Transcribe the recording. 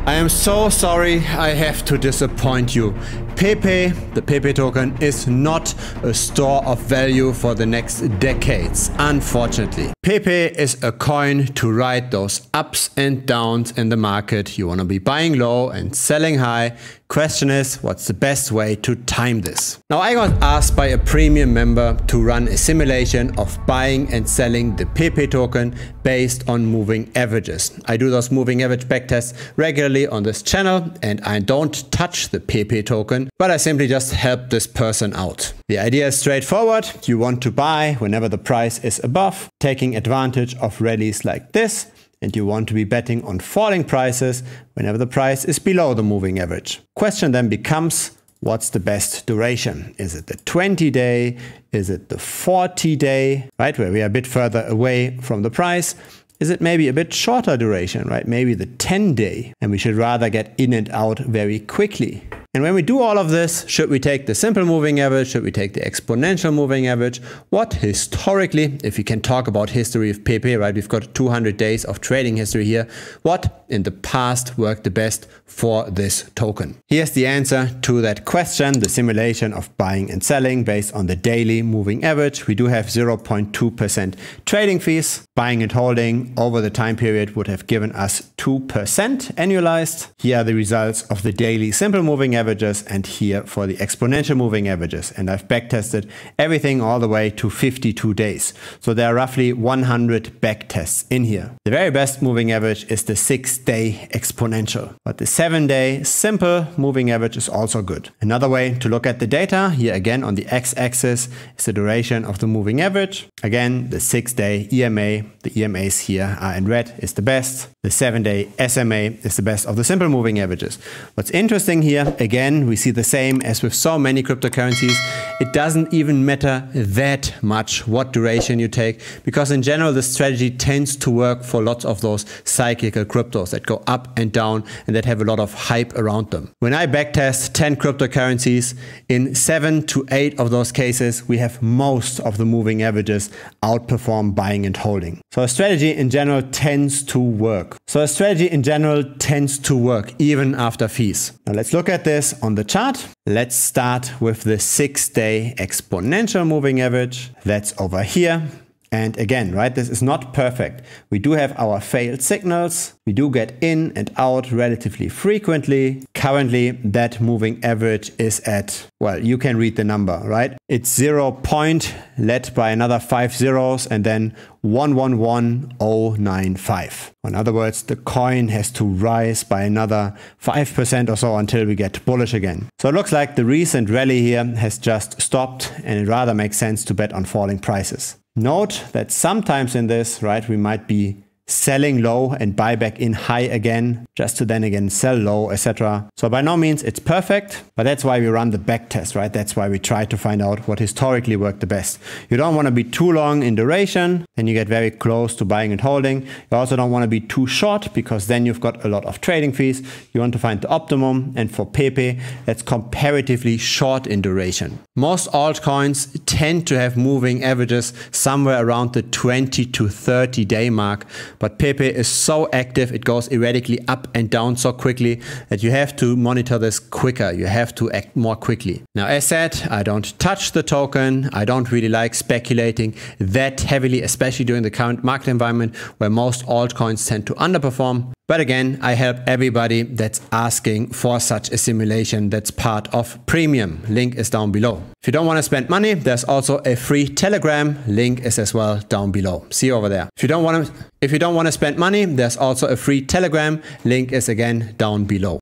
I am so sorry I have to disappoint you. Pepe, the Pepe token, is not a store of value for the next decades, unfortunately. Pepe is a coin to ride those ups and downs in the market. You want to be buying low and selling high. Question is, what's the best way to time this? Now, I got asked by a premium member to run a simulation of buying and selling the Pepe token based on moving averages. I do those moving average backtests regularly on this channel, and I don't touch the Pepe token, but I simply just help this person out. The idea is straightforward. You want to buy whenever the price is above, taking advantage of rallies like this, and you want to be betting on falling prices whenever the price is below the moving average. Question then becomes, what's the best duration? Is it the 20-day? Is it the 40-day, right, where we are a bit further away from the price? Is it maybe a bit shorter duration, right? Maybe the 10-day, and we should rather get in and out very quickly. And when we do all of this, should we take the simple moving average? Should we take the exponential moving average? What historically, if we can talk about history of Pepe, right? We've got 200 days of trading history here. What in the past worked the best for this token? Here's the answer to that question, the simulation of buying and selling based on the daily moving average. We do have 0.2% trading fees. Buying and holding over the time period would have given us 2% annualized. Here are the results of the daily simple moving averages, and here for the exponential moving averages. And I've backtested everything all the way to 52 days. So there are roughly 100 backtests in here. The very best moving average is the 6-day exponential, but the 7-day simple moving average is also good. Another way to look at the data, here again on the x-axis is the duration of the moving average. Again, the 6-day EMA, the EMAs here are in red, is the best. The 7-day SMA is the best of the simple moving averages. What's interesting here, again, we see the same as with so many cryptocurrencies. It doesn't even matter that much what duration you take, because in general, the strategy tends to work for lots of those cyclical cryptos that go up and down and that have a lot of hype around them. When I backtest 10 cryptocurrencies, in 7 to 8 of those cases, we have most of the moving averages outperform buying and holding. So a strategy in general tends to work. Even after fees. Now let's look at this on the chart. Let's start with the 6-day exponential moving average. That's over here. And again, right, this is not perfect. We do have our failed signals. We do get in and out relatively frequently. Currently, that moving average is at, well, you can read the number, right? It's 0 led by another 5 zeros and then 111095. In other words, the coin has to rise by another 5% or so until we get bullish again. So it looks like the recent rally here has just stopped, and it rather makes sense to bet on falling prices. Note that sometimes in this, right, we might be selling low and buy back in high again, just to then again sell low, etc. So by no means it's perfect, but that's why we run the back test, right? That's why we try to find out what historically worked the best. You don't want to be too long in duration, then you get very close to buying and holding. You also don't want to be too short, because then you've got a lot of trading fees. You want to find the optimum, and for Pepe, that's comparatively short in duration. Most altcoins tend to have moving averages somewhere around the 20 to 30 day mark. But Pepe is so active, it goes erratically up and down so quickly that you have to monitor this quicker. You have to act more quickly. Now, as said, I don't touch the token. I don't really like speculating that heavily, especially during the current market environment where most altcoins tend to underperform. But again, I help everybody that's asking for such a simulation that's part of Premium. Link is down below. If you don't want to spend money, there's also a free Telegram. Link is as well down below. See you over there. If you don't want to spend money, there's also a free Telegram. Link is again down below.